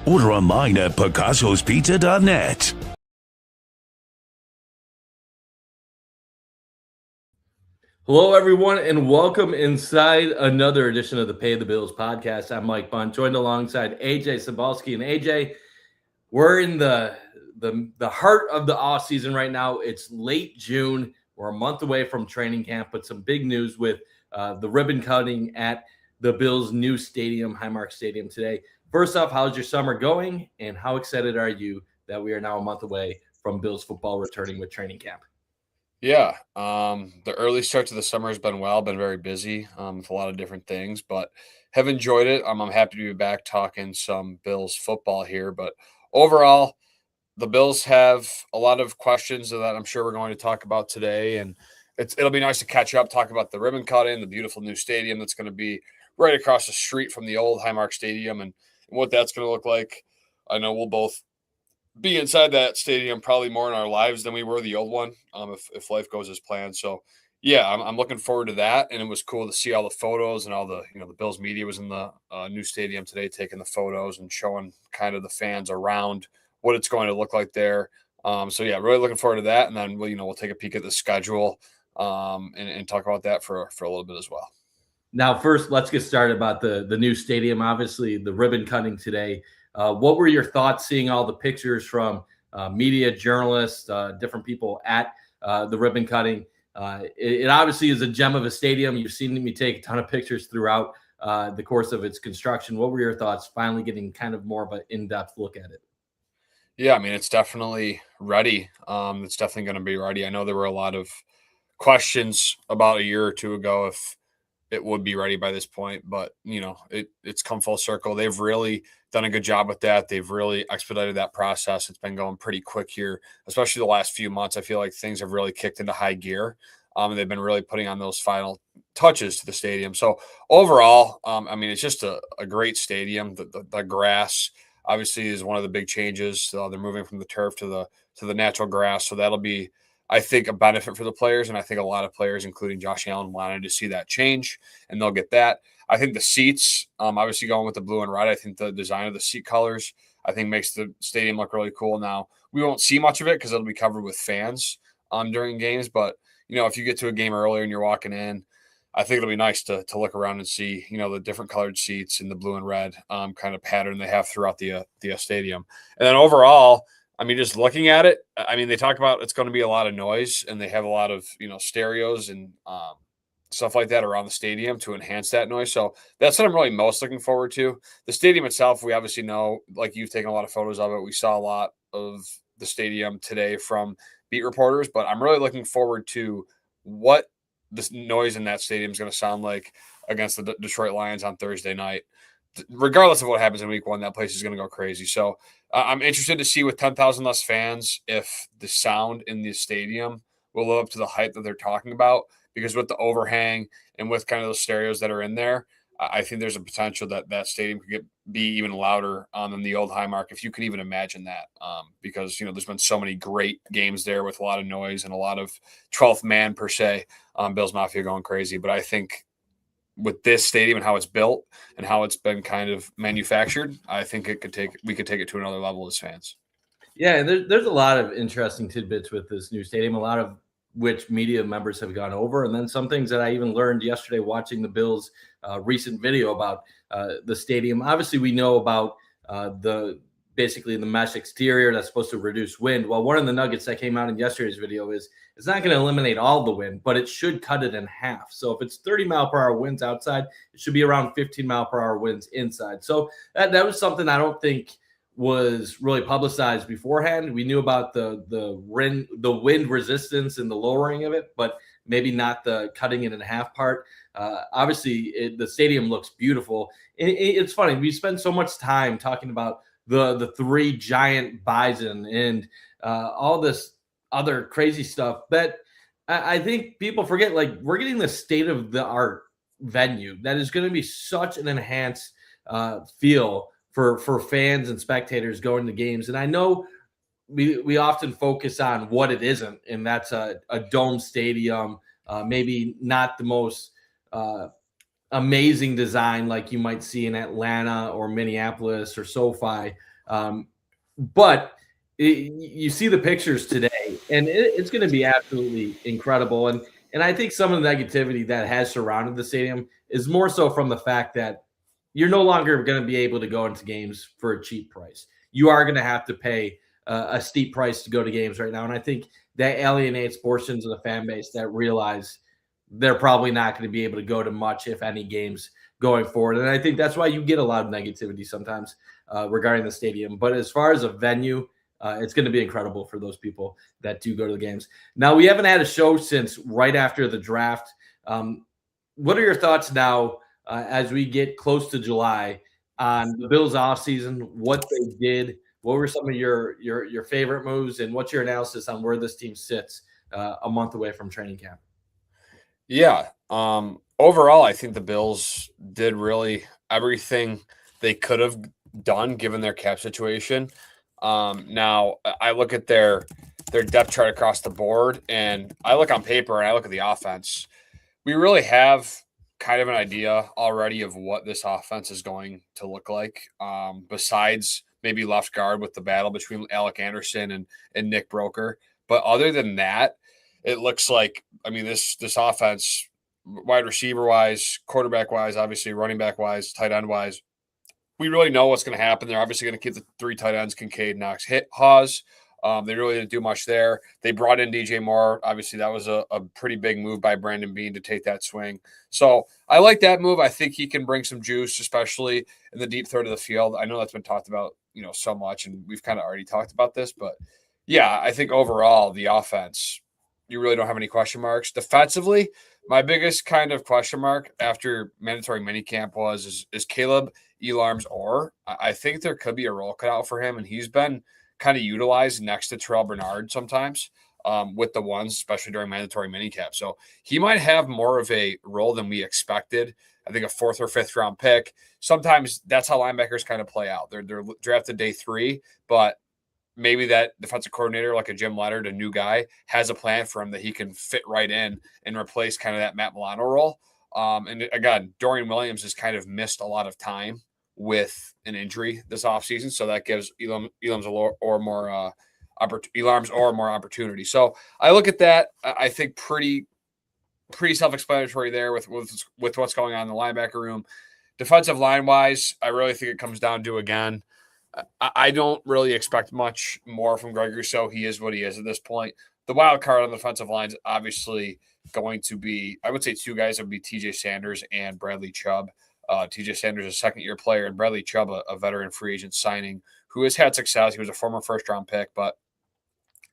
Order online at picassospizza.net. Hello, everyone, and welcome inside another edition of the Pay the Bills podcast. I'm Mike Bunn, joined alongside AJ Sobalski. And AJ, we're in the heart of the off season right now. It's late June. We're a month away from training camp, but some big news with the ribbon cutting at the Bills' new stadium, Highmark Stadium, today. First off, how's your summer going, and how excited are you that we are now a month away from Bills football returning with training camp? Yeah, the early start to the summer has been been very busy with a lot of different things, but have enjoyed it. I'm happy to be back talking some Bills football here. But overall, the Bills have a lot of questions that I'm sure we're going to talk about today, and it'll be nice to catch up, talk about the ribbon cutting, the beautiful new stadium that's going to be right across the street from the old Highmark Stadium, and what that's going to look like. I know we'll both be inside that stadium probably more in our lives than we were the old one, if life goes as planned. So yeah, I'm looking forward to that, and it was cool to see all the photos and all the the Bills media was in the new stadium today taking the photos and showing kind of the fans around what it's going to look like there. So yeah, really looking forward to that, and then we'll take a peek at the schedule and talk about that for a little bit as well. Now, first, let's get started about the new stadium. Obviously, the ribbon cutting today. What were your thoughts seeing all the pictures from media, journalists, different people at the ribbon cutting? It obviously is a gem of a stadium. You've seen me take a ton of pictures throughout the course of its construction. What were your thoughts finally getting kind of more of an in-depth look at it? Yeah, I mean, it's definitely ready. It's definitely going to be ready. I know there were a lot of questions about a year or two ago if it would be ready by this point, but it's come full circle. They've really done a good job with that. They've really expedited that process. It's been going pretty quick here, especially the last few months. I feel like things have really kicked into high gear. And they've been really putting on those final touches to the stadium. So overall, I mean, it's just a great stadium. The grass obviously is one of the big changes. They're moving from the turf to the natural grass. So that'll be, I think, a benefit for the players. And I think a lot of players, including Josh Allen, wanted to see that change, and they'll get that. I think the seats, obviously going with the blue and red, I think the design of the seat colors, I think makes the stadium look really cool. Now, we won't see much of it because it'll be covered with fans during games. But, if you get to a game earlier and you're walking in, I think it'll be nice to look around and see, the different colored seats in the blue and red kind of pattern they have throughout the stadium. And then overall, I mean, just looking at it, I mean, they talk about it's going to be a lot of noise, and they have a lot of, stereos and stuff like that around the stadium to enhance that noise. So that's what I'm really most looking forward to. The stadium itself, we obviously know, like you've taken a lot of photos of it. We saw a lot of the stadium today from beat reporters, but I'm really looking forward to what this noise in that stadium is going to sound like against the Detroit Lions on Thursday night. Regardless of what happens in week one, that place is going to go crazy. So I'm interested to see with 10,000 less fans if the sound in the stadium will live up to the hype that they're talking about. Because with the overhang and with kind of those stereos that are in there, I think there's a potential that stadium could be even louder than the old Highmark, if you can even imagine that. Because, there's been so many great games there with a lot of noise and a lot of 12th man per se, Bills Mafia going crazy. But I think with this stadium and how it's built and how it's been kind of manufactured, I think we could take it to another level as fans. Yeah, and there's a lot of interesting tidbits with this new stadium, a lot of which media members have gone over, and then some things that I even learned yesterday watching the Bills' recent video about the stadium. Obviously, we know about basically the mesh exterior that's supposed to reduce wind. Well, one of the nuggets that came out in yesterday's video is it's not going to eliminate all the wind, but it should cut it in half. So if it's 30-mile-per-hour winds outside, it should be around 15-mile-per-hour winds inside. So that was something I don't think was really publicized beforehand. We knew about the wind resistance and the lowering of it, but maybe not the cutting it in half part. Obviously, the stadium looks beautiful. It's funny. We spend so much time talking about the three giant bison and all this other crazy stuff that I think people forget. Like, we're getting the state of the art venue that is going to be such an enhanced feel for fans and spectators going to games. And I know we often focus on what it isn't, and that's a dome stadium, maybe not the most amazing design like you might see in Atlanta or Minneapolis or SoFi. But you see the pictures today, and it's going to be absolutely incredible. And I think some of the negativity that has surrounded the stadium is more so from the fact that you're no longer going to be able to go into games for a cheap price. You are going to have to pay a steep price to go to games right now, and I think that alienates portions of the fan base that realize they're probably not going to be able to go to much, if any, games going forward. And I think that's why you get a lot of negativity sometimes regarding the stadium. But as far as a venue, it's going to be incredible for those people that do go to the games. Now, we haven't had a show since right after the draft. What are your thoughts now as we get close to July on the Bills offseason, what they did? What were some of your favorite moves, and what's your analysis on where this team sits a month away from training camp? Yeah. Overall, I think the Bills did really everything they could have done given their cap situation. Now I look at their depth chart across the board, and I look on paper and I look at the offense. We really have kind of an idea already of what this offense is going to look like. Besides maybe left guard with the battle between Alec Anderson and Nick Broker. But other than that, it looks like, I mean, this offense, wide receiver wise, quarterback wise, obviously running back wise, tight end wise, we really know what's going to happen. They're obviously going to keep the three tight ends, Kincaid, Knox, Hawes. They really didn't do much there. They brought in DJ Moore. Obviously, that was a pretty big move by Brandon Beane to take that swing. So I like that move. I think he can bring some juice, especially in the deep third of the field. I know that's been talked about, so much, and we've kind of already talked about this. But, yeah, I think overall the offense, you really don't have any question marks. Defensively, my biggest kind of question mark after mandatory minicamp is Caleb Elarms-Orr. I think there could be a role cut out for him, and he's been kind of utilized next to Terrell Bernard sometimes with the ones, especially during mandatory minicamp. So he might have more of a role than we expected. I think a 4th or 5th round pick. Sometimes that's how linebackers kind of play out. They're drafted day 3, but maybe that defensive coordinator, like a Jim Leonard, a new guy, has a plan for him that he can fit right in and replace kind of that Matt Milano role. And again, Dorian Williams has kind of missed a lot of time with an injury this offseason. So that gives Elarms-Orr more opportunity. So I look at that. I think pretty self-explanatory there with what's going on in the linebacker room. Defensive line wise, I really think it comes down to, again, I don't really expect much more from Greg Rousseau. He is what he is at this point. The wild card on the defensive line is obviously going to be, I would say 2 guys would be TJ Sanders and Bradley Chubb. TJ Sanders, a second-year player, and Bradley Chubb, a veteran free agent signing who has had success. He was a former first-round pick, but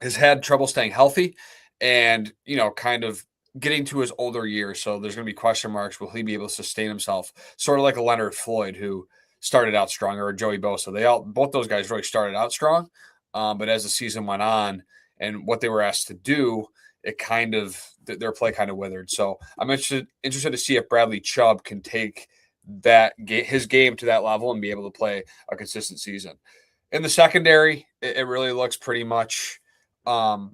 has had trouble staying healthy and, kind of getting to his older years. So there's going to be question marks. Will he be able to sustain himself? Sort of like a Leonard Floyd who started out strong, or Joey Bosa. Both those guys really started out strong. But as the season went on and what they were asked to do, it kind of, their play kind of withered. So I'm interested to see if Bradley Chubb can take his game to that level and be able to play a consistent season. In the secondary, it really looks pretty much the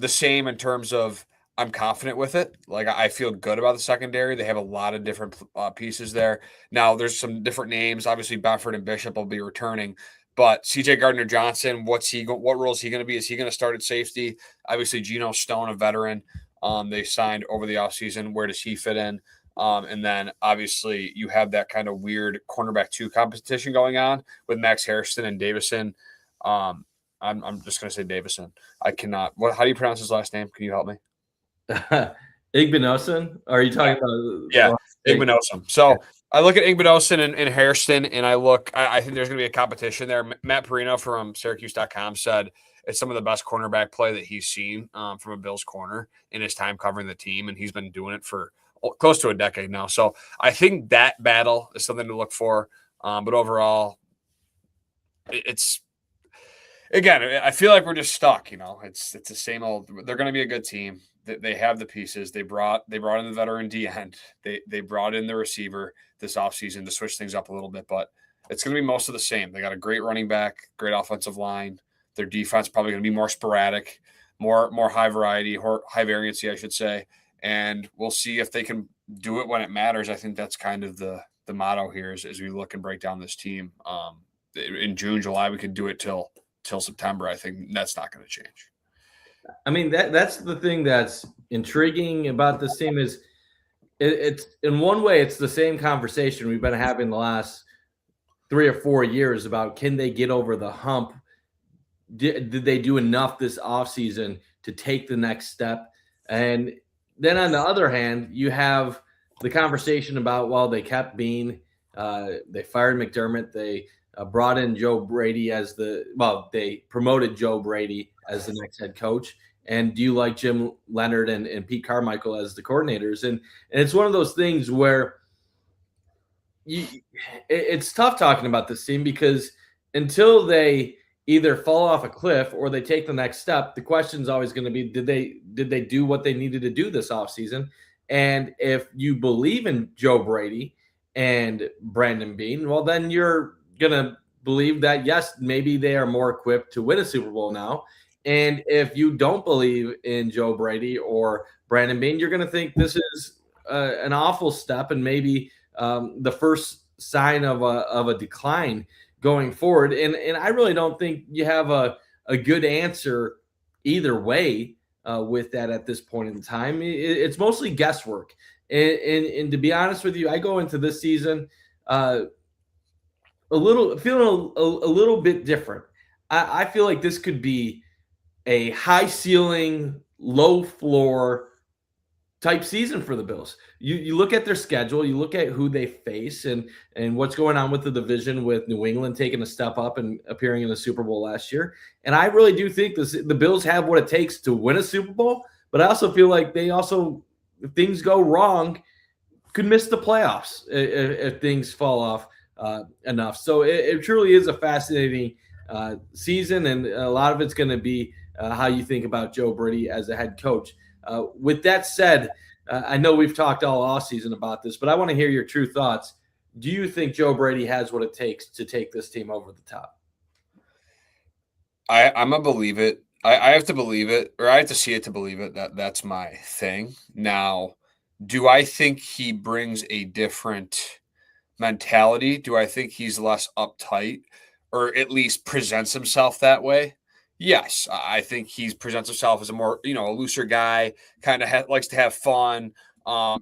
same in terms of I'm confident with it. Like, I feel good about the secondary. They have a lot of different pieces there. Now, there's some different names. Obviously, Benford and Bishop will be returning. But C.J. Gardner-Johnson, what role is he going to be? Is he going to start at safety? Obviously, Geno Stone, a veteran, they signed over the offseason. Where does he fit in? And then, obviously, you have that kind of weird cornerback 2 competition going on with Max Harrison and Davison. I'm just going to say Davison. I cannot. How do you pronounce his last name? Can you help me? Igbinosun? Are you talking about? Yeah, Igbinosun. So I look at Igbinosun and Hairston, and I think there's going to be a competition there. Matt Perino from Syracuse.com said it's some of the best cornerback play that he's seen from a Bills corner in his time covering the team, and he's been doing it for close to a decade now. So I think that battle is something to look for. But overall, it's – again, I feel like we're just stuck. It's the same old. They're going to be a good team. They have the pieces. They brought in the veteran D end. They brought in the receiver this offseason to switch things up a little bit, but it's going to be most of the same. They got a great running back, great offensive line. Their defense probably going to be more sporadic, more high variety, or high variancy, I should say. And we'll see if they can do it when it matters. I think that's kind of the motto here as we look and break down this team. in June, July, we could do it till September. I think that's not going to change. I mean, that's the thing that's intriguing about this team is it's in one way, it's the same conversation we've been having the last 3 or 4 years about can they get over the hump? Did they do enough this offseason to take the next step? And then on the other hand, you have the conversation about, well, they kept Bean, they fired McDermott, they brought in Joe Brady they promoted Joe Brady as the next head coach. And do you like Jim Leonard and Pete Carmichael as the coordinators? And it's one of those things where it's tough talking about this team because until they either fall off a cliff or they take the next step, the question is always going to be, did they do what they needed to do this offseason? And if you believe in Joe Brady and Brandon Beane, well, then you're going to believe that, yes, maybe they are more equipped to win a Super Bowl now. And if you don't believe in Joe Brady or Brandon Beane, you're going to think this is an awful step and maybe the first sign of a decline going forward. And I really don't think you have a good answer either way with that at this point in time. It's mostly guesswork. And to be honest with you, I go into this season feeling a little bit different. I feel like this could be a high ceiling, low floor type season for the Bills. You look at their schedule, you look at who they face and what's going on with the division with New England taking a step up and appearing in the Super Bowl last year. And I really do think the Bills have what it takes to win a Super Bowl, but I also feel like they also, if things go wrong, could miss the playoffs if things fall off enough. So it truly is a fascinating season, and a lot of it's going to be how you think about Joe Brady as a head coach. With that said, I know we've talked all offseason about this, but I want to hear your true thoughts. Do you think Joe Brady has what it takes to take this team over the top? I'm a believe it. I have to believe it, or I have to see it to believe it. That's my thing. Now, do I think he brings a different mentality? Do I think he's less uptight, or at least presents himself that way? Yes, I think he presents himself as a more, a looser guy, kind of likes to have fun,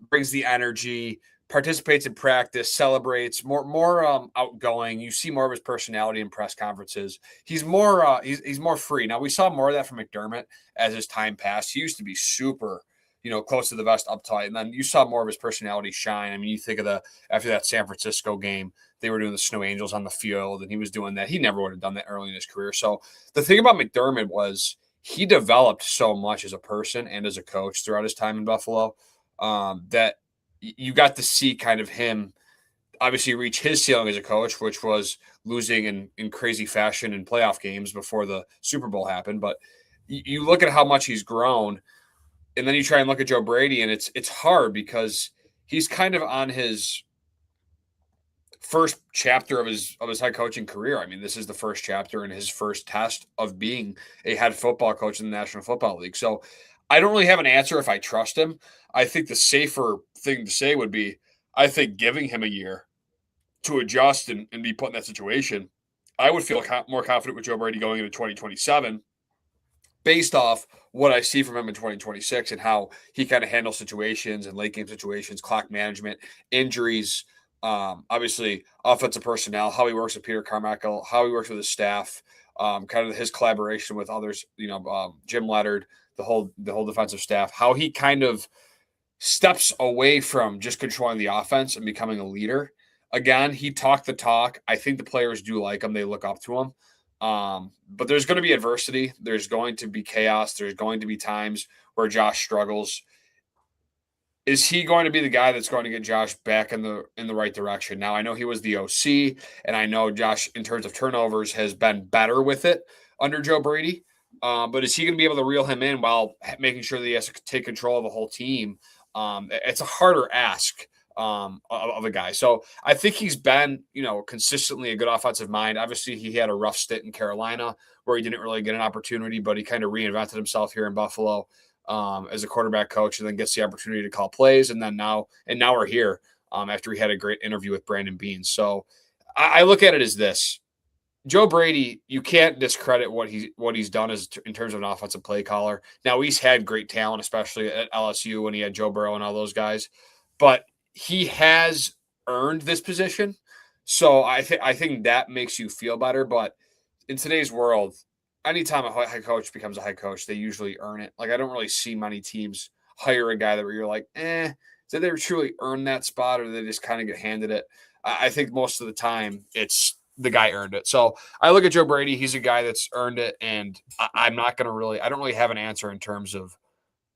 brings the energy, participates in practice, celebrates, more outgoing. You see more of his personality in press conferences. He's more he's more free. Now, we saw more of that from McDermott as his time passed. He used to be super, close to the vest, uptight, and then you saw more of his personality shine. I mean, you think of after that San Francisco game, they were doing the Snow Angels on the field, and he was doing that. He never would have done that early in his career. So the thing about McDermott was he developed so much as a person and as a coach throughout his time in Buffalo that you got to see kind of him obviously reach his ceiling as a coach, which was losing in crazy fashion in playoff games before the Super Bowl happened. But you look at how much he's grown, and then you try and look at Joe Brady, and it's hard because he's kind of on his first chapter of his head coaching career. I mean, this is the first chapter in his first test of being a head football coach in the National Football League. So I don't really have an answer if I trust him. I think the safer thing to say would be, I think giving him a year to adjust and be put in that situation, I would feel more confident with Joe Brady going into 2027 based off what I see from him in 2026 and how he kind of handles situations and late game situations, clock management, injuries, obviously offensive personnel, how he works with Peter Carmichael, how he works with his staff, kind of his collaboration with others, Jim Leonard, the whole defensive staff, how he kind of steps away from just controlling the offense and becoming a leader. Again, he talked the talk. I think the players do like him. They look up to him. But there's going to be adversity. There's going to be chaos. There's going to be times where Josh struggles. Is he going to be the guy that's going to get Josh back in the right direction? Now, I know he was the OC, and I know Josh, in terms of turnovers, has been better with it under Joe Brady. But is he going to be able to reel him in while making sure that he has to take control of the whole team? It's a harder ask of a guy. So I think he's been, consistently a good offensive mind. Obviously, he had a rough stint in Carolina where he didn't really get an opportunity, but he kind of reinvented himself here in Buffalo as a quarterback coach, and then gets the opportunity to call plays. And then now we're here after he had a great interview with Brandon Beane. So I look at it as this. Joe Brady, you can't discredit what he's done in terms of an offensive play caller. Now, he's had great talent, especially at LSU when he had Joe Burrow and all those guys, but he has earned this position. So I think that makes you feel better. But in today's world, anytime a head coach becomes a head coach, they usually earn it. Like, I don't really see many teams hire a guy that where you're like, did they truly earn that spot, or did they just kind of get handed it? I think most of the time it's the guy earned it. So I look at Joe Brady. He's a guy that's earned it. And I'm not going to I don't really have an answer in terms of,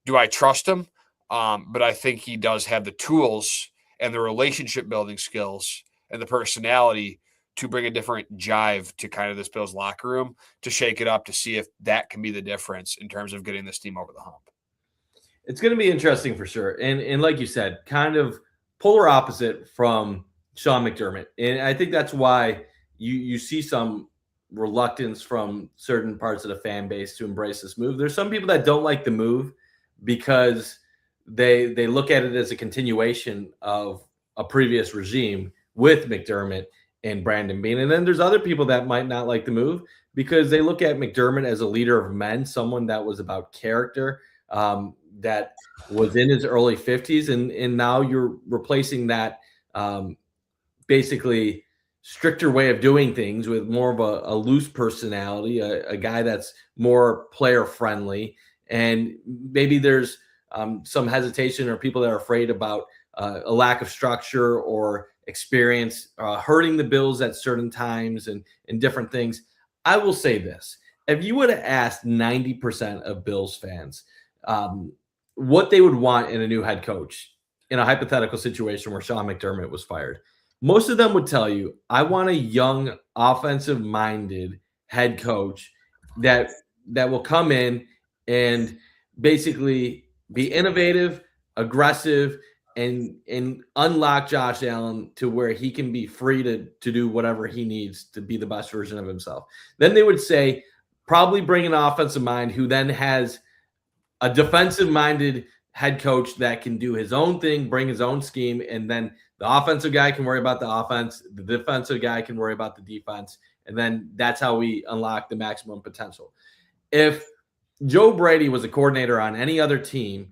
do I trust him? But I think he does have the tools and the relationship building skills and the personality to bring a different jive to kind of this Bills locker room, to shake it up, to see if that can be the difference in terms of getting this team over the hump. It's going to be interesting for sure. And like you said, kind of polar opposite from Sean McDermott. And I think that's why you see some reluctance from certain parts of the fan base to embrace this move. There's some people that don't like the move because they look at it as a continuation of a previous regime with McDermott and Brandon Beane. And then there's other people that might not like the move because they look at McDermott as a leader of men, someone that was about character, that was in his early 50s. And now you're replacing that basically stricter way of doing things with more of a loose personality, a guy that's more player friendly. And maybe there's some hesitation or people that are afraid about a lack of structure or experience hurting the Bills at certain times and different things. I will say this. If you would have asked 90% of Bills fans what they would want in a new head coach in a hypothetical situation where Sean McDermott was fired, most of them would tell you, I want a young, offensive-minded head coach that will come in and basically be innovative, aggressive, and unlock Josh Allen to where he can be free to do whatever he needs to be the best version of himself. Then they would say, probably bring an offensive mind who then has a defensive-minded head coach that can do his own thing, bring his own scheme, and then the offensive guy can worry about the offense, the defensive guy can worry about the defense, and then that's how we unlock the maximum potential. If Joe Brady was a coordinator on any other team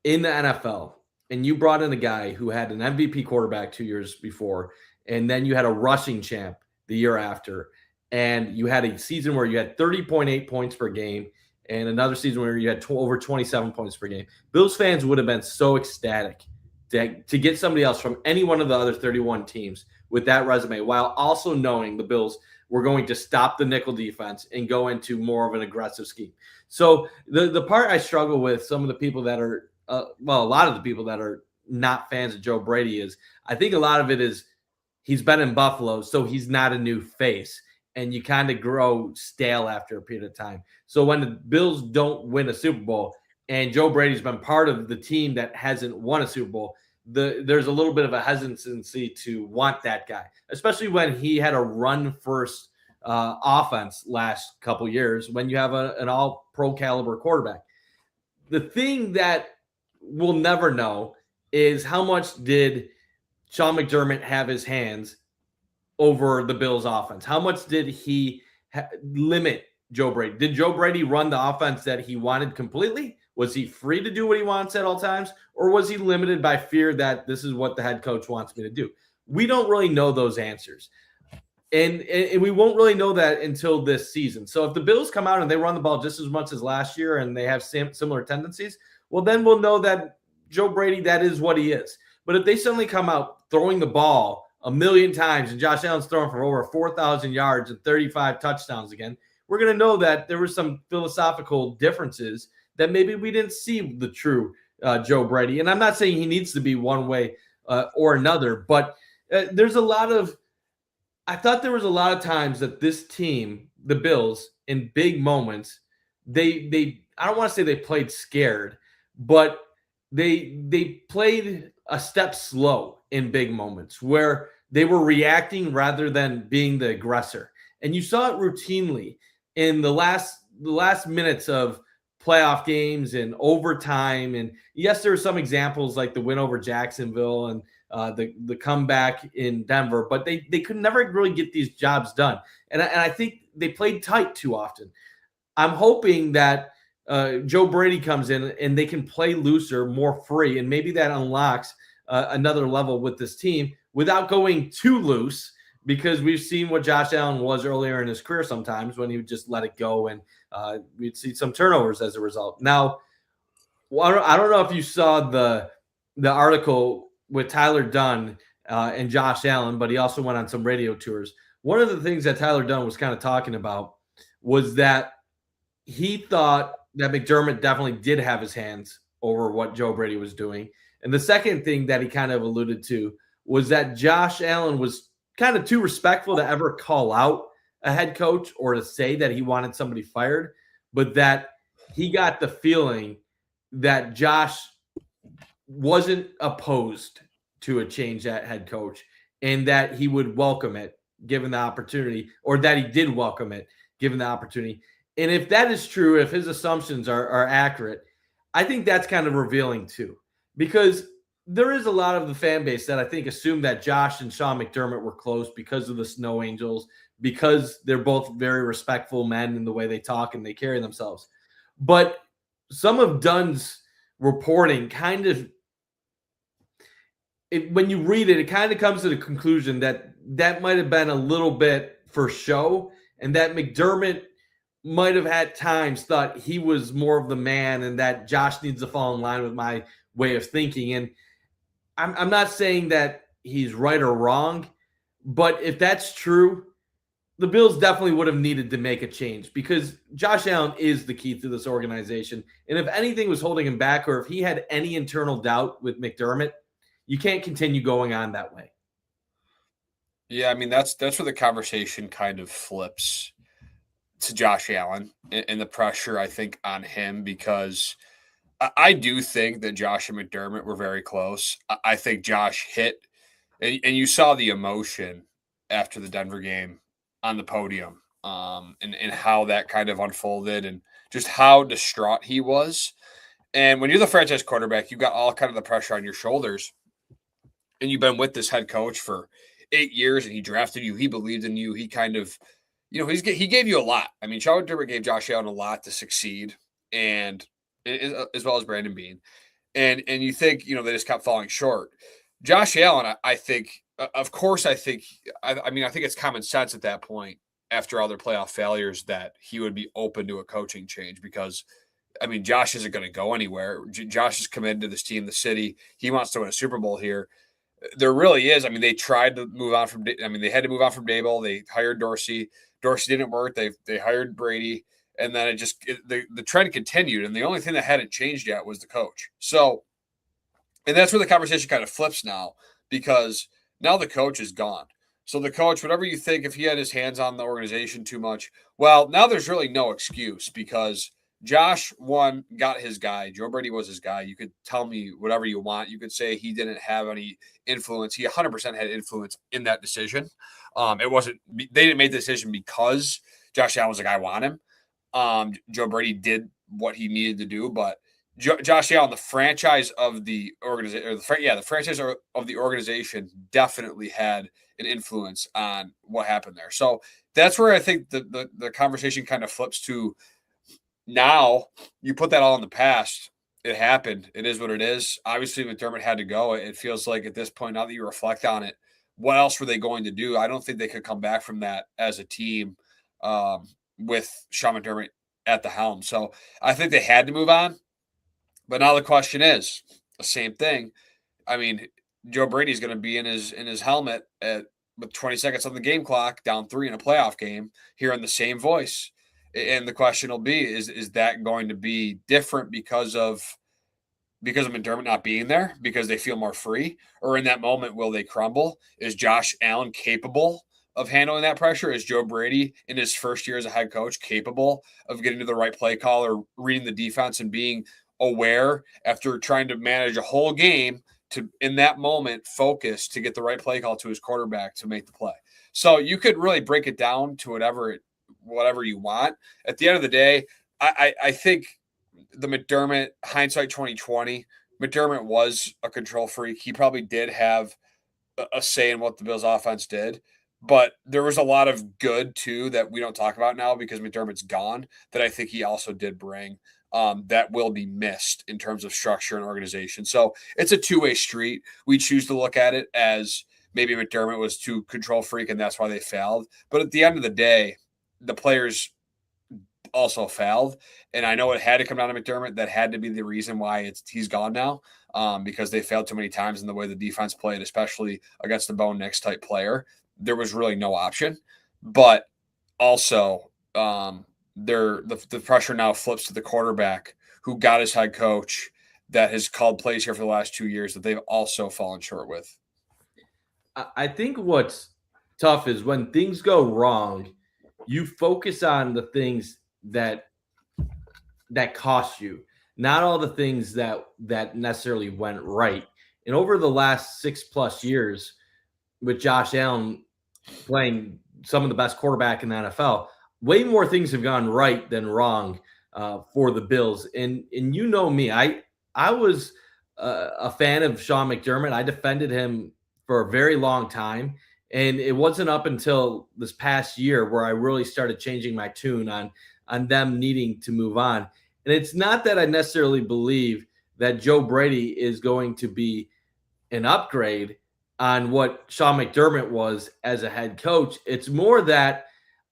in the NFL, and you brought in a guy who had an MVP quarterback 2 years before, and then you had a rushing champ the year after, and you had a season where you had 30.8 points per game, and another season where you had over 27 points per game, Bills fans would have been so ecstatic to get somebody else from any one of the other 31 teams with that resume, while also knowing the Bills were going to stop the nickel defense and go into more of an aggressive scheme. So the part I struggle with some of the people that are, a lot of the people that are not fans of Joe Brady is, I think a lot of it is he's been in Buffalo, so he's not a new face. And you kind of grow stale after a period of time. So when the Bills don't win a Super Bowl and Joe Brady's been part of the team that hasn't won a Super Bowl, there's a little bit of a hesitancy to want that guy, especially when he had a run-first offense last couple years when you have an all-pro caliber quarterback. The thing that we'll never know is how much did Sean McDermott have his hands over the Bills offense? How much did he limit Joe Brady? Did Joe Brady run the offense that he wanted completely? Was he free to do what he wants at all times? Or was he limited by fear that this is what the head coach wants me to do? We don't really know those answers. And we won't really know that until this season. So if the Bills come out and they run the ball just as much as last year and they have similar tendencies, well, then we'll know that Joe Brady, that is what he is. But if they suddenly come out throwing the ball a million times and Josh Allen's throwing for over 4,000 yards and 35 touchdowns again, we're going to know that there were some philosophical differences that maybe we didn't see the true Joe Brady. And I'm not saying he needs to be one way or another, but there's a lot of – I thought there was a lot of times that this team, the Bills, in big moments, they I don't want to say they played scared, but they played a step slow in big moments where they were reacting rather than being the aggressor. And you saw it routinely in the last minutes of playoff games and overtime. And yes, there are some examples like the win over Jacksonville and the comeback in Denver, but they could never really get these jobs done. And I think they played tight too often. I'm hoping that Joe Brady comes in and they can play looser, more free, and maybe that unlocks another level with this team without going too loose, because we've seen what Josh Allen was earlier in his career sometimes when he would just let it go, and we'd see some turnovers as a result. Now, I don't know if you saw the article with Tyler Dunn and Josh Allen, but he also went on some radio tours. One of the things that Tyler Dunn was kind of talking about was that he thought that McDermott definitely did have his hands over what Joe Brady was doing. And the second thing that he kind of alluded to was that Josh Allen was kind of too respectful to ever call out a head coach or to say that he wanted somebody fired, but that he got the feeling that Josh wasn't opposed to a change at head coach and that he would welcome it given the opportunity, or that he did welcome it given the opportunity. And if that is true, if his assumptions are accurate, I think that's kind of revealing too, because there is a lot of the fan base that I think assumed that Josh and Sean McDermott were close because of the Snow Angels, because they're both very respectful men in the way they talk and they carry themselves. But some of Dunn's reporting kind of, when you read it, it kind of comes to the conclusion that that might have been a little bit for show, and that McDermott might have had times thought he was more of the man and that Josh needs to fall in line with my way of thinking. And I'm not saying that he's right or wrong, but if that's true, the Bills definitely would have needed to make a change, because Josh Allen is the key to this organization. And if anything was holding him back, or if he had any internal doubt with McDermott, you can't continue going on that way. Yeah, I mean, that's where the conversation kind of flips to Josh Allen and the pressure, I think, on him, because I do think that Josh and McDermott were very close. I think Josh hit, and you saw the emotion after the Denver game on the podium, and how that kind of unfolded and just how distraught he was. And when you're the franchise quarterback, you've got all kind of the pressure on your shoulders, and you've been with this head coach for 8 years, and he drafted you. He believed in you. He kind of, he gave you a lot. I mean, Sean McDermott gave Josh Allen a lot to succeed, and as well as Brandon Beane. And you think, they just kept falling short. Josh Allen, I think, of course, I think it's common sense at that point, after all their playoff failures, that he would be open to a coaching change, because, I mean, Josh isn't going to go anywhere. Josh is committed to this team, the city. He wants to win a Super Bowl here. There really is. I mean, they tried to move on from, they had to move on from Dable. They hired Dorsey. Dorsey didn't work. They hired Brady. And then the trend continued. And the only thing that hadn't changed yet was the coach. So, and that's where the conversation kind of flips now, because now the coach is gone. So the coach, whatever you think, if he had his hands on the organization too much, well, now there's really no excuse, because Josh, one, got his guy. Joe Brady was his guy. You could tell me whatever you want. You could say he didn't have any influence. He 100% had influence in that decision. It wasn't, they didn't make the decision because Josh Allen was the guy who wanted him. Joe Brady did what he needed to do, but Josh Allen, the franchise of the organization, the franchise of the organization, definitely had an influence on what happened there. So that's where I think the conversation kind of flips to. Now you put that all in the past. It happened. It is what it is. Obviously, McDermott had to go. It feels like at this point, now that you reflect on it, what else were they going to do? I don't think they could come back from that as a team with Sean McDermott at the helm. So I think they had to move on. But now the question is the same thing. I mean, Joe Brady's going to be in his helmet with 20 seconds on the game clock, down 3 in a playoff game, hearing the same voice. And the question will be, is that going to be different because of McDermott not being there, because they feel more free? Or in that moment, will they crumble? Is Josh Allen capable of handling that pressure? Is Joe Brady, in his first year as a head coach, capable of getting to the right play call or reading the defense and being aware after trying to manage a whole game to, in that moment, focus to get the right play call to his quarterback to make the play? So you could really break it down to whatever you want. At the end of the day, I think the McDermott hindsight 2020, McDermott was a control freak. He probably did have a say in what the Bills offense did, but there was a lot of good too that we don't talk about now because McDermott's gone that I think he also did bring that will be missed in terms of structure and organization. So it's a two-way street. We choose to look at it as maybe McDermott was too control freak and that's why they failed. But at the end of the day, the players also failed. And I know it had to come down to McDermott. That had to be the reason why he's gone now because they failed too many times in the way the defense played, especially against the Bo Nix type player. There was really no option. But also, the pressure now flips to the quarterback who got his head coach that has called plays here for the last 2 years that they've also fallen short with. I think what's tough is when things go wrong, you focus on the things that cost you, not all the things that necessarily went right. And over the last 6+ years, with Josh Allen playing some of the best quarterback in the NFL, way more things have gone right than wrong for the Bills. And you know me, I was a fan of Sean McDermott. I defended him for a very long time. And it wasn't up until this past year where I really started changing my tune on them needing to move on. And it's not that I necessarily believe that Joe Brady is going to be an upgrade on what Sean McDermott was as a head coach. It's more that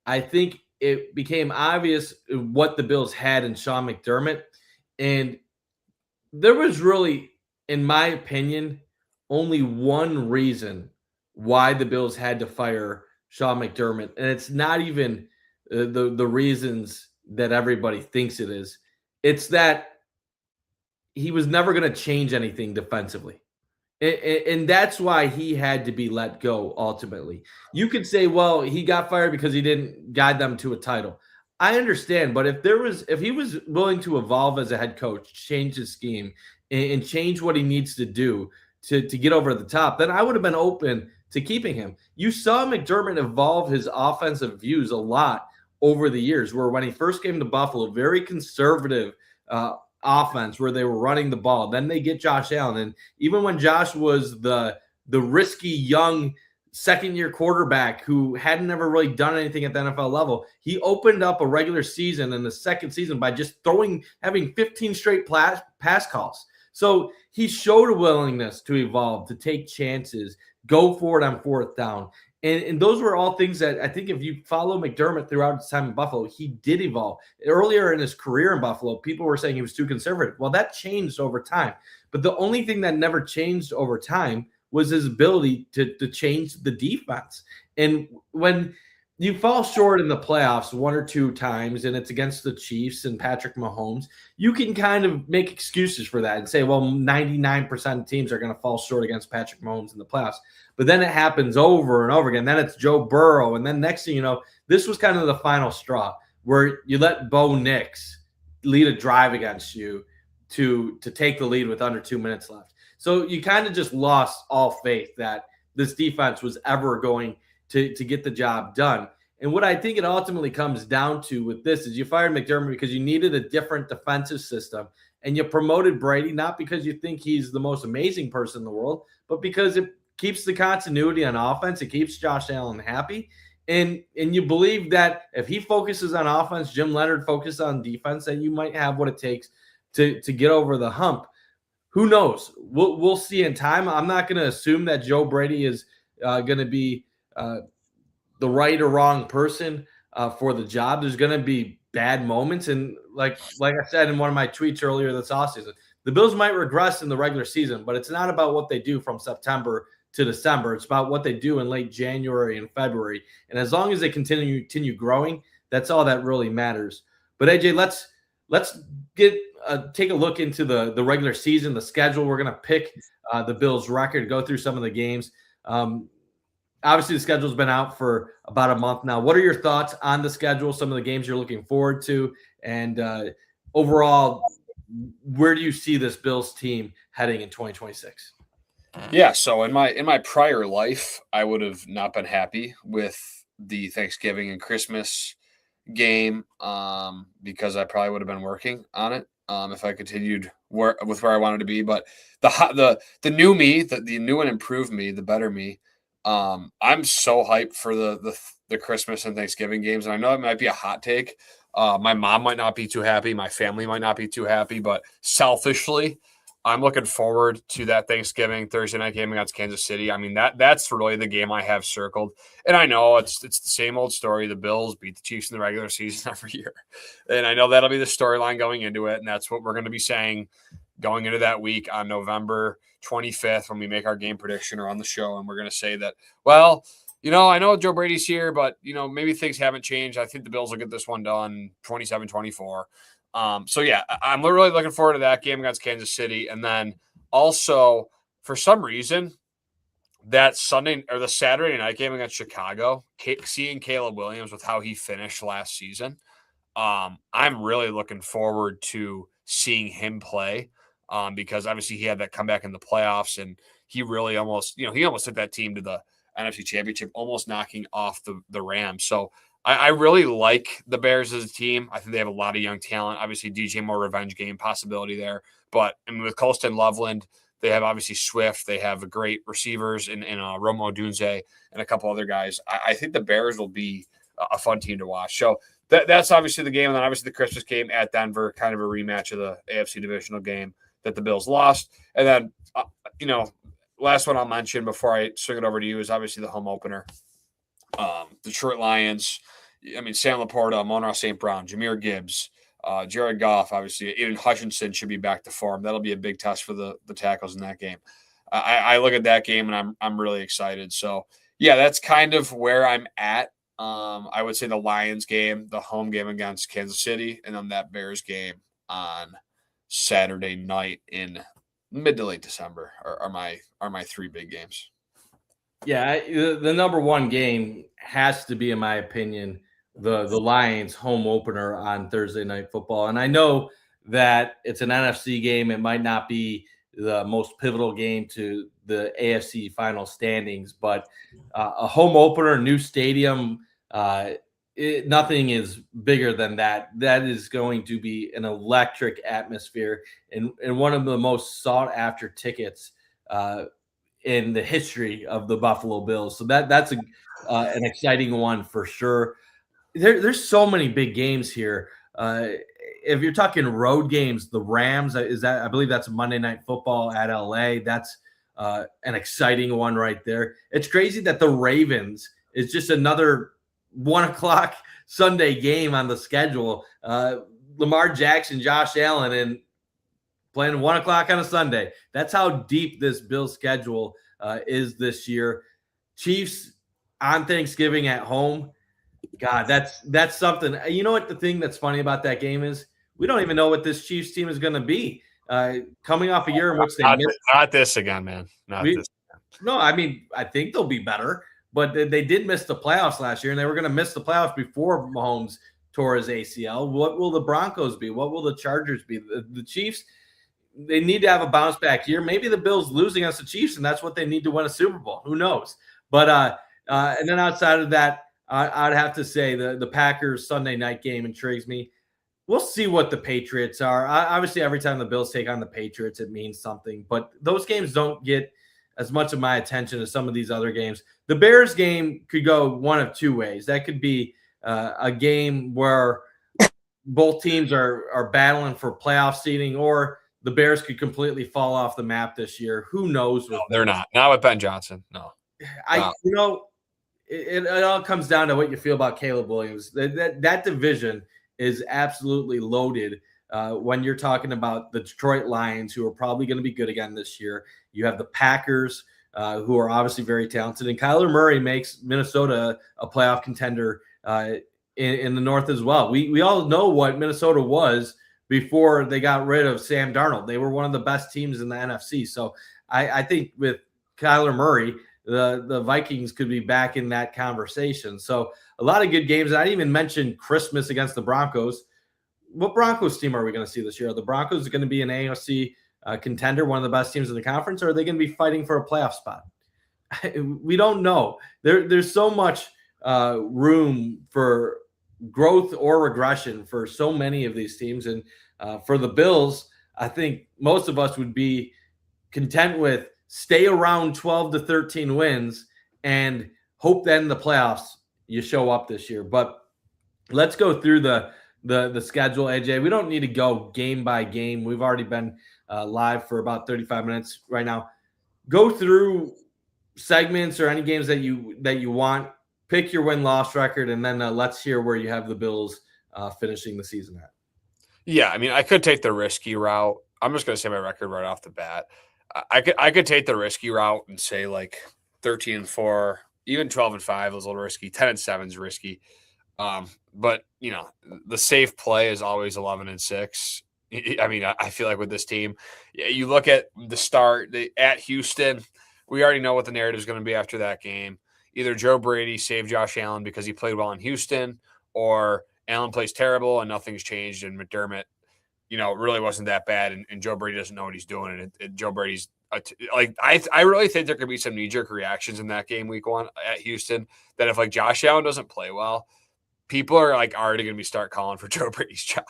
I think it became obvious what the Bills had in Sean McDermott. And there was really, in my opinion, only one reason why the Bills had to fire Sean McDermott. And it's not even the reasons that everybody thinks it is. It's that he was never going to change anything defensively. And that's why he had to be let go ultimately. You could say, well, he got fired because he didn't guide them to a title. I understand, but if he was willing to evolve as a head coach, change his scheme, and change what he needs to do to get over the top, then I would have been open to keeping him. You saw McDermott evolve his offensive views a lot over the years, where when he first came to Buffalo, very conservative offense where they were running the ball. Then they get Josh Allen. And even when Josh was the risky young second-year quarterback who hadn't ever really done anything at the NFL level, he opened up a regular season and the second season by just having 15 straight pass calls. So he showed a willingness to evolve, to take chances, go for it on fourth down. And those were all things that I think if you follow McDermott throughout his time in Buffalo, he did evolve. Earlier in his career in Buffalo, people were saying he was too conservative. Well, that changed over time. But the only thing that never changed over time was his ability to change the defense. And when you fall short in the playoffs one or two times, and it's against the Chiefs and Patrick Mahomes, you can kind of make excuses for that and say, well, 99% of teams are going to fall short against Patrick Mahomes in the playoffs. But then it happens over and over again. Then it's Joe Burrow. And then next thing you know, this was kind of the final straw where you let Bo Nix lead a drive against you to take the lead with under 2 minutes left. So you kind of just lost all faith that this defense was ever going to get the job done. And what I think it ultimately comes down to with this is you fired McDermott because you needed a different defensive system, and you promoted Brady not because you think he's the most amazing person in the world, but because it keeps the continuity on offense. It keeps Josh Allen happy. And you believe that if he focuses on offense, Jim Leonard focuses on defense, then you might have what it takes to get over the hump. Who knows? We'll see in time. I'm not going to assume that Joe Brady is going to be the right or wrong person for the job. There's going to be bad moments. And like I said in one of my tweets earlier this offseason, the Bills might regress in the regular season, but it's not about what they do from September to December. It's about what they do in late January and February. And as long as they continue growing, that's all that really matters. But AJ, let's take a look into the regular season, the schedule. We're going to pick the Bills' record, go through some of the games. Obviously, the schedule's been out for about a month now. What are your thoughts on the schedule, some of the games you're looking forward to, and overall, where do you see this Bills team heading in 2026? Yeah, so in my prior life, I would have not been happy with the Thanksgiving and Christmas game because I probably would have been working on it if I continued where I wanted to be. But the new me, the new and improved me, the better me. I'm so hyped for the Christmas and Thanksgiving games, and I know it might be a hot take. My mom might not be too happy, my family might not be too happy, but selfishly, I'm looking forward to that Thanksgiving Thursday night game against Kansas City. I mean, that's really the game I have circled. And I know it's the same old story. The Bills beat the Chiefs in the regular season every year. And I know that'll be the storyline going into it. And that's what we're going to be saying going into that week on November 25th when we make our game prediction or on the show. And we're going to say that, well, I know Joe Brady's here, but, maybe things haven't changed. I think the Bills will get this one done 27-24. So yeah, I'm really looking forward to that game against Kansas City. And then also for some reason that Sunday or the Saturday night game against Chicago, seeing Caleb Williams with how he finished last season. I'm really looking forward to seeing him play because obviously he had that comeback in the playoffs and he really almost took that team to the NFC Championship, almost knocking off the Rams. So I really like the Bears as a team. I think they have a lot of young talent. Obviously, DJ Moore revenge game possibility there. But with Colston Loveland, they have obviously Swift. They have great receivers in Romo Dunze and a couple other guys. I think the Bears will be a fun team to watch. So that's obviously the game. And then obviously the Christmas game at Denver, kind of a rematch of the AFC Divisional game that the Bills lost. And then, last one I'll mention before I swing it over to you is obviously the home opener. Detroit Lions, Sam Laporta, Monroe St. Brown, Jahmyr Gibbs, Jared Goff, obviously, even Hutchinson should be back to form. That'll be a big test for the tackles in that game. I look at that game and I'm really excited. So yeah, that's kind of where I'm at. I would say the Lions game, the home game against Kansas City, and then that Bears game on Saturday night in mid to late December are my three big games. Yeah, the number one game has to be, in my opinion, the Lions home opener on Thursday Night Football. And I know that it's an NFC game. It might not be the most pivotal game to the AFC final standings, but a home opener, new stadium, nothing is bigger than that. That is going to be an electric atmosphere and one of the most sought after tickets in the history of the Buffalo Bills. So that's an exciting one for sure. There's so many big games here. If you're talking road games, the Rams, I believe that's Monday Night Football at LA. That's an exciting one right there. It's crazy that the Ravens is just another 1:00 Sunday game on the schedule. Lamar Jackson, Josh Allen, and playing 1:00 on a Sunday. That's how deep this Bills schedule is this year. Chiefs on Thanksgiving at home. God, that's something. You know what the thing that's funny about that game is? We don't even know what this Chiefs team is going to be. Coming off a year in which they not this again, man. This again. No, I think they'll be better, but they did miss the playoffs last year, and they were going to miss the playoffs before Mahomes tore his ACL. What will the Broncos be? What will the Chargers be? The Chiefs, they need to have a bounce back year. Maybe the Bills lose against the Chiefs, and that's what they need to win a Super Bowl. Who knows? But and then outside of that, I'd have to say the Packers Sunday night game intrigues me. We'll see what the Patriots are. Obviously, every time the Bills take on the Patriots, it means something. But those games don't get as much of my attention as some of these other games. The Bears game could go one of two ways. That could be a game where both teams are battling for playoff seeding, or the Bears could completely fall off the map this year. Who knows? No, they're not. Not with Ben Johnson. No. It all comes down to what you feel about Caleb Williams. That division is absolutely loaded when you're talking about the Detroit Lions, who are probably going to be good again this year. You have the Packers, who are obviously very talented, and Kyler Murray makes Minnesota a playoff contender in the North as well. We all know what Minnesota was before they got rid of Sam Darnold. They were one of the best teams in the NFC. So I think with Kyler Murray, the Vikings could be back in that conversation. So a lot of good games. I didn't even mention Christmas against the Broncos. What Broncos team are we going to see this year? Are the Broncos going to be an AFC contender, one of the best teams in the conference, or are they going to be fighting for a playoff spot? We don't know. There's so much room for growth or regression for so many of these teams. And for the Bills, I think most of us would be content with stay around 12 to 13 wins and hope that in the playoffs you show up this year. But let's go through the schedule, AJ. We don't need to go game by game. We've already been live for about 35 minutes right now. Go through segments or any games that you want. Pick your win-loss record, and then let's hear where you have the Bills finishing the season at. Yeah, I mean, I could take the risky route. I'm just going to say my record right off the bat. I could take the risky route and say like 13-4, even 12-5 is a little risky. 10-7 is risky. But you know, the safe play is always 11-6. I mean, I feel like with this team, you look at the start at Houston, we already know what the narrative is going to be after that game. Either Joe Brady saved Josh Allen because he played well in Houston, or Allen plays terrible and nothing's changed, and McDermott, really wasn't that bad, and Joe Brady doesn't know what he's doing. And Joe Brady's I really think there could be some knee-jerk reactions in that game week 1 at Houston, that if like Josh Allen doesn't play well, people are like already going to start calling for Joe Brady's job.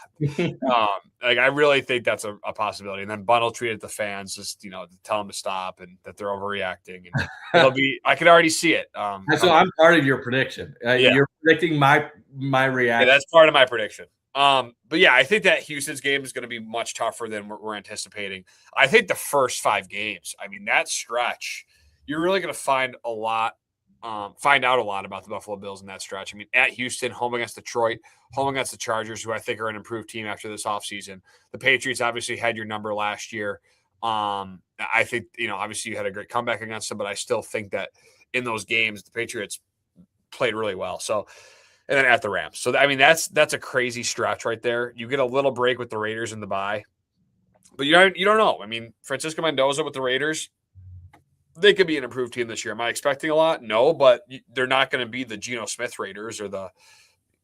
I really think that's a possibility. And then Bun tweet at the fans, just, to tell them to stop and that they're overreacting. And it'll be, I can already see it. So I'm part of your prediction. Yeah. You're predicting my reaction. Yeah, that's part of my prediction. But yeah, I think that Houston's game is going to be much tougher than we're anticipating. I think the first 5 games, I mean, that stretch, you're really going to find out a lot about the Buffalo Bills in that stretch. I mean, at Houston, home against Detroit, home against the Chargers, who I think are an improved team after this offseason. The Patriots obviously had your number last year. I think, obviously you had a great comeback against them, but I still think that in those games, the Patriots played really well. So, and then at the Rams. So, I mean, that's a crazy stretch right there. You get a little break with the Raiders in the bye, but you don't know. I mean, Francisco Mendoza with the Raiders, they could be an improved team this year. Am I expecting a lot? No, but they're not going to be the Geno Smith Raiders or the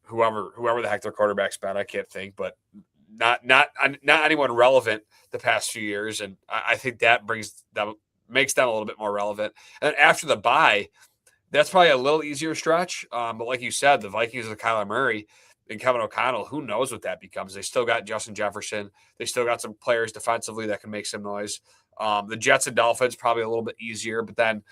whoever the heck their quarterback's been. I can't think, but not anyone relevant the past few years. And I think that makes them a little bit more relevant. And after the bye, that's probably a little easier stretch. But like you said, the Vikings with Kyler Murray and Kevin O'Connell, who knows what that becomes? They still got Justin Jefferson. They still got some players defensively that can make some noise. The Jets and Dolphins probably a little bit easier, but then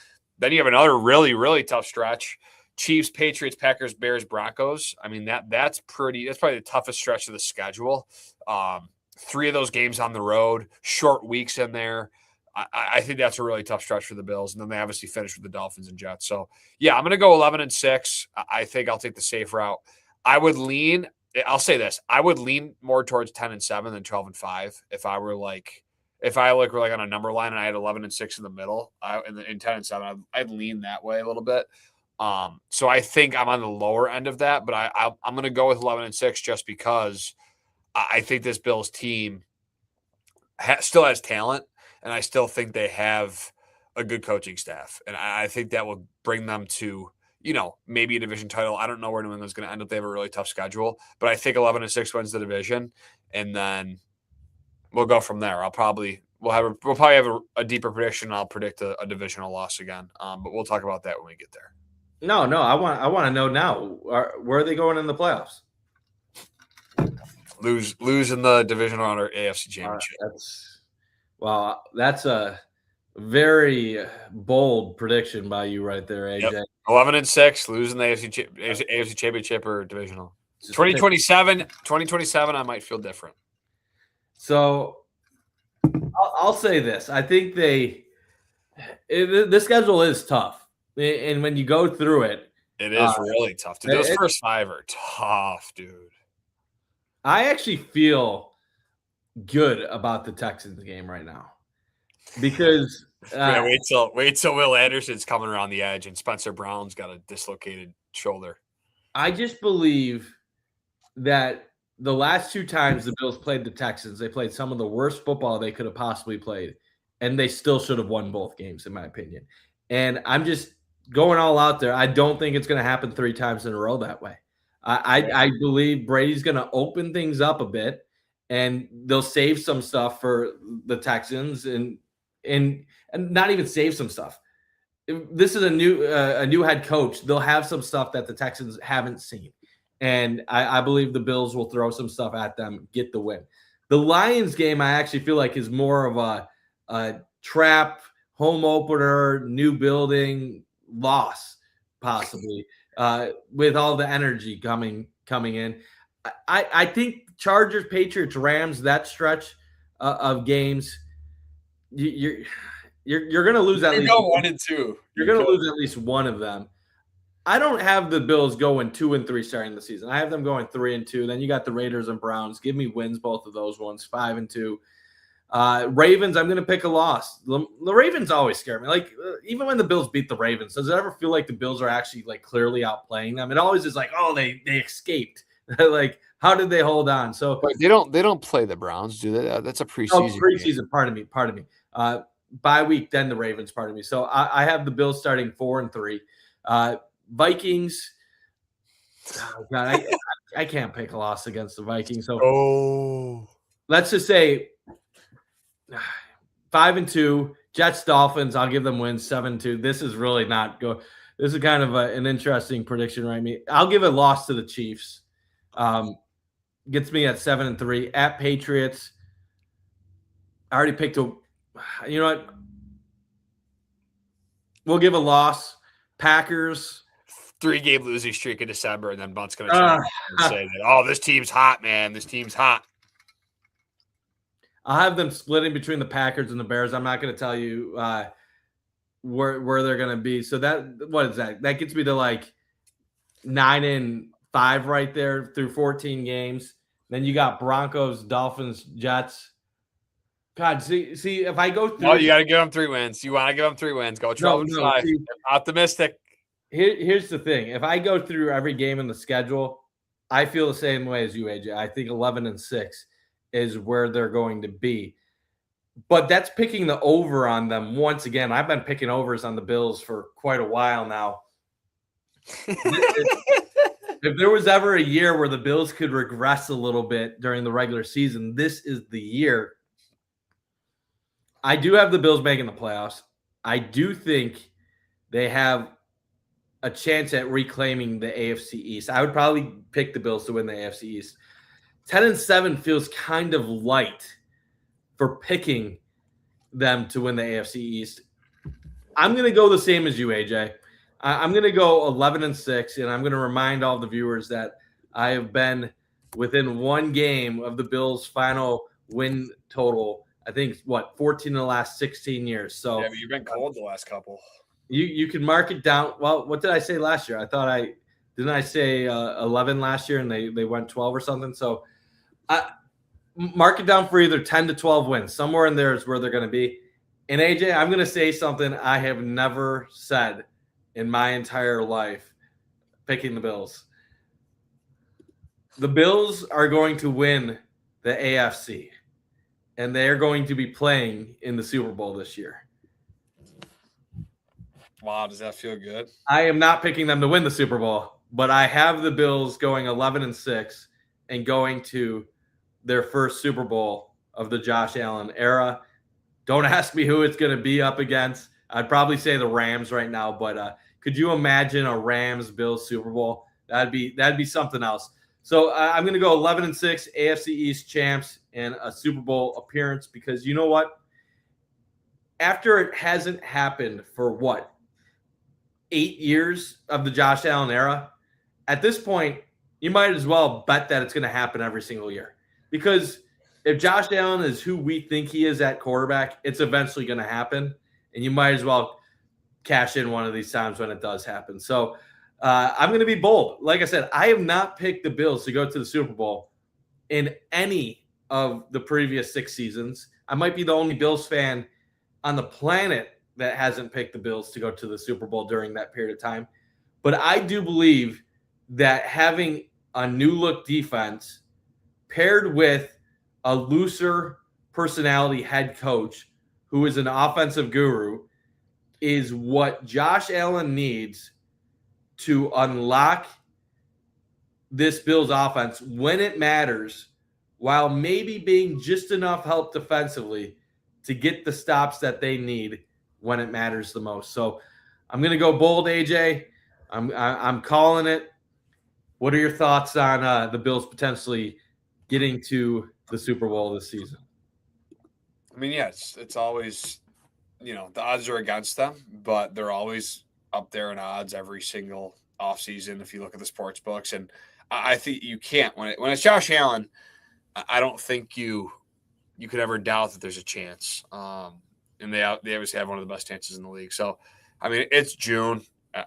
you have another really, really tough stretch. Chiefs, Patriots, Packers, Bears, Broncos. I mean, that's probably the toughest stretch of the schedule. 3 of those games on the road, short weeks in there. I think that's a really tough stretch for the Bills. And then they obviously finish with the Dolphins and Jets. So yeah, I'm going to go 11-6. I think I'll take the safe route. I'll say this. I would lean more towards 10-7 than 12-5. If I were like on a number line and I had 11-6 in the middle, in 10-7, I'd lean that way a little bit. So I think I'm on the lower end of that, but I'm going to go with 11-6 just because I think this Bills team still has talent, and I still think they have a good coaching staff, and I think that will bring them to maybe a division title. I don't know where New England's going to end up. They have a really tough schedule, but I think 11-6 wins the division, and then we'll go from there. We'll probably have a deeper prediction. I'll predict a divisional loss again, but we'll talk about that when we get there. No, I want to know now. Where are they going in the playoffs? Lose in the divisional round or AFC Championship. That's a very bold prediction by you right there, AJ. Yep. 11-6, losing the AFC Championship or divisional. 2027, I might feel different. So I'll say this. I think the schedule is tough. And when you go through it. It is really tough. Dude, those first 5 are tough, dude. I actually feel good about the Texans game right now. Because wait till Will Anderson's coming around the edge and Spencer Brown's got a dislocated shoulder. I just believe that the last 2 times the Bills played the Texans, they played some of the worst football they could have possibly played, and they still should have won both games, in my opinion. And I'm just going all out there. I don't think it's going to happen 3 times in a row that way. I believe Brady's going to open things up a bit, and they'll save some stuff for the Texans, and not even save some stuff. This is a new head coach. They'll have some stuff that the Texans haven't seen. And I believe the Bills will throw some stuff at them, get the win. The Lions game, I actually feel like is more of a trap, home opener, new building, loss, possibly, with all the energy coming in. I think Chargers, Patriots, Rams, that stretch of games, you're going to lose at You least go 1-2. You're going to lose at least one of them. I don't have the Bills going 2-3 starting the season. I have them going 3-2. Then you got the Raiders and Browns. Give me wins, both of those ones, 5-2. Ravens, I'm going to pick a loss. The Ravens always scare me. Like, even when the Bills beat the Ravens, does it ever feel like the Bills are actually like clearly outplaying them? It always is like, oh, they escaped. Like, how did they hold on? So but they don't play the Browns, do they? That's a preseason. Preseason. Pardon me. Bye week, then the Ravens. Pardon me. So I have the Bills starting 4-3. Vikings. Oh God, I can't pick a loss against the Vikings. So let's just say 5-2. Jets, Dolphins. I'll give them wins 7-2. This is really not go. This is kind of an interesting prediction, right? I'll give a loss to the Chiefs. Gets me at 7-3. At Patriots. I already picked a. You know what? We'll give a loss. Packers. 3-game losing streak in December, and then Bunt's going to say that, oh, this team's hot, man. This team's hot. I'll have them splitting between the Packers and the Bears. I'm not going to tell you where they're going to be. So what is that? That gets me to like 9-5 right there through 14 games. Then you got Broncos, Dolphins, Jets. God, see if I go through. Oh, you got to give them 3 wins. You want to give them 3 wins. Go 12-5. Optimistic. Here's the thing. If I go through every game in the schedule, I feel the same way as you, AJ. I think 11-6 is where they're going to be. But that's picking the over on them once again. I've been picking overs on the Bills for quite a while now. If there was ever a year where the Bills could regress a little bit during the regular season, this is the year. I do have the Bills making the playoffs. I do think they have a chance at reclaiming the AFC East. I would probably pick the Bills to win the AFC East. 10-7 feels kind of light for picking them to win the AFC East. I'm going to go the same as you, AJ. I'm going to go 11-6, and I'm going to remind all the viewers that I have been within one game of the Bills' final win total. I think, 14 in the last 16 years. So yeah, but you've been cold the last couple. You can mark it down. Well, what did I say last year? Didn't I say 11 last year and they went 12 or something? So mark it down for either 10 to 12 wins. Somewhere in there is where they're going to be. And AJ, I'm going to say something I have never said in my entire life picking the Bills. The Bills are going to win the AFC, and they're going to be playing in the Super Bowl this year. Wow, does that feel good? I am not picking them to win the Super Bowl, but I have the Bills going 11-6 and going to their first Super Bowl of the Josh Allen era. Don't ask me who it's going to be up against. I'd probably say the Rams right now, but could you imagine a Rams-Bills Super Bowl? That'd be something else. So I'm going to go 11-6, AFC East champs, and a Super Bowl appearance because you know what? After it hasn't happened for 8 years of the Josh Allen era, at this point, you might as well bet that it's going to happen every single year. Because if Josh Allen is who we think he is at quarterback, it's eventually going to happen. And you might as well cash in one of these times when it does happen. So I'm going to be bold. Like I said, I have not picked the Bills to go to the Super Bowl in any of the previous 6 seasons. I might be the only Bills fan on the planet that hasn't picked the Bills to go to the Super Bowl during that period of time. But I do believe that having a new look defense paired with a looser personality head coach who is an offensive guru is what Josh Allen needs to unlock this Bills offense when it matters, while maybe being just enough help defensively to get the stops that they need when it matters the most. So I'm going to go bold, AJ. I'm calling it. What are your thoughts on the Bills potentially getting to the Super Bowl this season? I mean, yeah, it's always, the odds are against them, but they're always up there in odds every single offseason if you look at the sports books. And I think you can't when it's Josh Allen. I don't think you could ever doubt that there's a chance. And they obviously have one of the best chances in the league. So, I mean, it's June.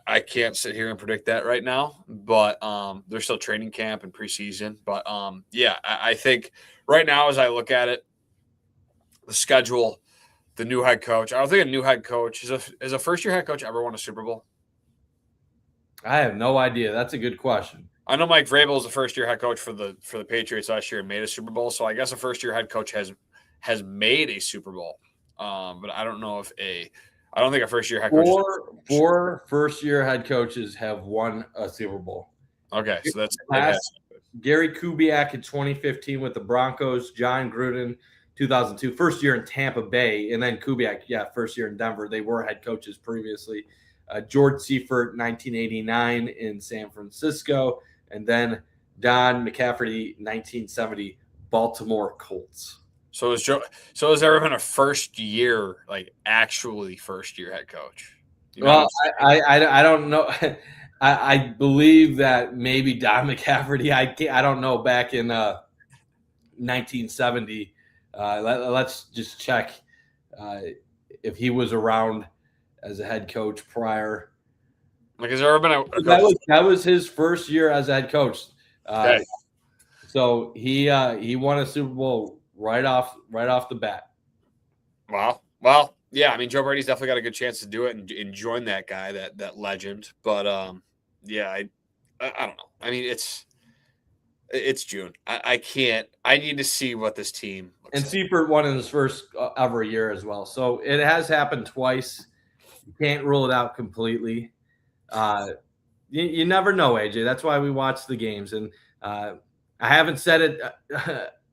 I can't sit here and predict that right now, but there's still training camp and preseason. But yeah, I think right now as I look at it, the schedule, the new head coach. I don't think a new head coach is a first year head coach ever won a Super Bowl. I have no idea. That's a good question. I know Mike Vrabel was the first year head coach for the Patriots last year and made a Super Bowl. So I guess a first year head coach has made a Super Bowl. But I don't know I don't think a first year head coach. Four first year head coaches have won a Super Bowl. Okay, so that's Gary Kubiak in 2015 with the Broncos, John Gruden 2002, first year in Tampa Bay, and then Kubiak, first year in Denver. They were head coaches previously. George Seifert, 1989 in San Francisco, and then Don McCaffrey, 1970, Baltimore Colts. So has there been a first year, like actually first year head coach? Well, I don't know. I believe that maybe Don McCaffrey. I don't know. Back in 1970, let's just check if he was around as a head coach prior. Like, has there ever been a that was his first year as a head coach. Okay. So he won a Super Bowl right off the bat. Wow. Well, yeah. I mean, Joe Brady's definitely got a good chance to do it and join that guy, that legend. But yeah, I don't know. I mean, it's June. I can't. I need to see what this team looks like. Seifert won in his first ever year as well. So it has happened twice. You can't rule it out completely. You never know, AJ. That's why we watch the games. And I haven't said it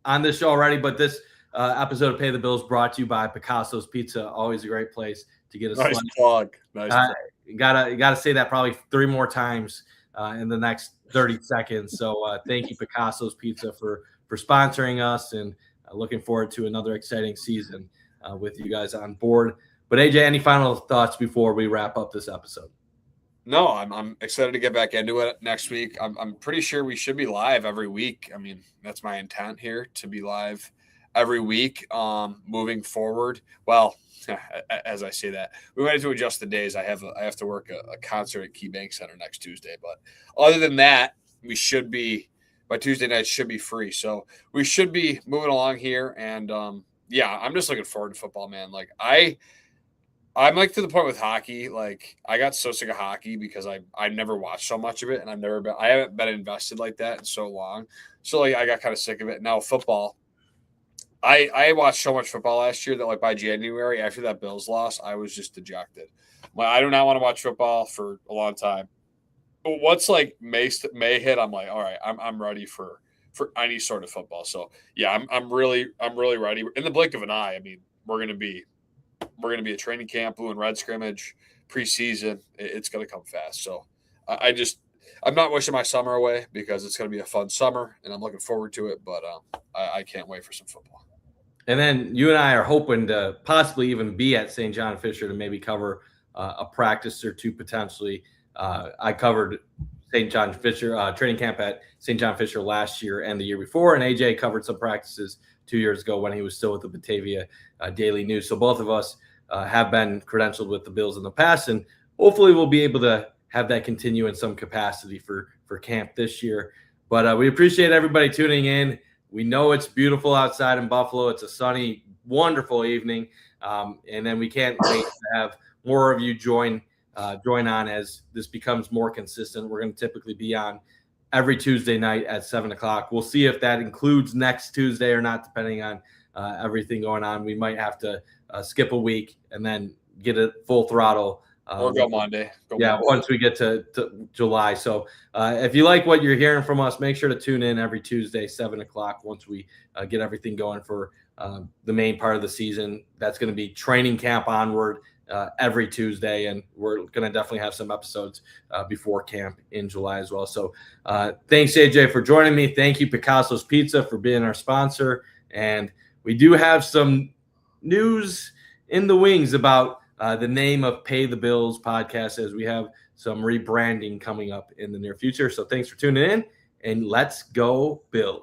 on this show already, but this episode of Pay the Bills brought to you by Picasso's Pizza. Always a great place to get a nice plug. Nice plug. You gotta say that probably 3 more times in the next 30 seconds. So thank you, Picasso's Pizza, for sponsoring us, and looking forward to another exciting season with you guys on board. But AJ, any final thoughts before we wrap up this episode? No, I'm excited to get back into it next week. I'm pretty sure we should be live every week. I mean, that's my intent here, to be live every week moving forward. Well, as I say that, we might have to adjust the days. I have to work a concert at Key Bank Center next Tuesday. But other than that, we should be, by Tuesday night, should be free. So we should be moving along here. And yeah, I'm just looking forward to football, man. Like I'm like to the point with hockey. Like I got so sick of hockey because I never watched so much of it, and I haven't been invested like that in so long. So like I got kind of sick of it. Now football, I watched so much football last year that like by January after that Bills loss, I was just dejected. Like I do not want to watch football for a long time. But once like May hit, I'm like, all right, I'm ready for any sort of football. So yeah, I'm really ready. In the blink of an eye, I mean, we're gonna be a training camp, blue and red scrimmage, preseason. It's going to come fast. So I'm not wishing my summer away because it's going to be a fun summer and I'm looking forward to it. But I can't wait for some football. And then you and I are hoping to possibly even be at St. John Fisher to maybe cover a practice or two potentially. I covered St. John Fisher training camp at St. John Fisher last year and the year before, and AJ covered some practices 2 years ago when he was still with the Batavia Daily News. So both of us have been credentialed with the Bills in the past, and hopefully we'll be able to have that continue in some capacity for camp this year. But we appreciate everybody tuning in. We know it's beautiful outside in Buffalo. It's a sunny, wonderful evening. And then we can't wait to have more of you join on as this becomes more consistent. We're going to typically be on every Tuesday night at 7:00. We'll see if that includes next Tuesday or not, depending on everything going on. We might have to skip a week and then get it full throttle. Or go Monday. Monday. Once we get to July. So if you like what you're hearing from us, make sure to tune in every Tuesday, 7:00, once we get everything going for the main part of the season. That's going to be training camp onward every Tuesday, and we're going to definitely have some episodes before camp in July as well. So thanks, AJ, for joining me. Thank you, Picasso's Pizza, for being our sponsor. And we do have some news in the wings about the name of Pay the Bills podcast, as we have some rebranding coming up in the near future. So thanks for tuning in, and let's go Bills.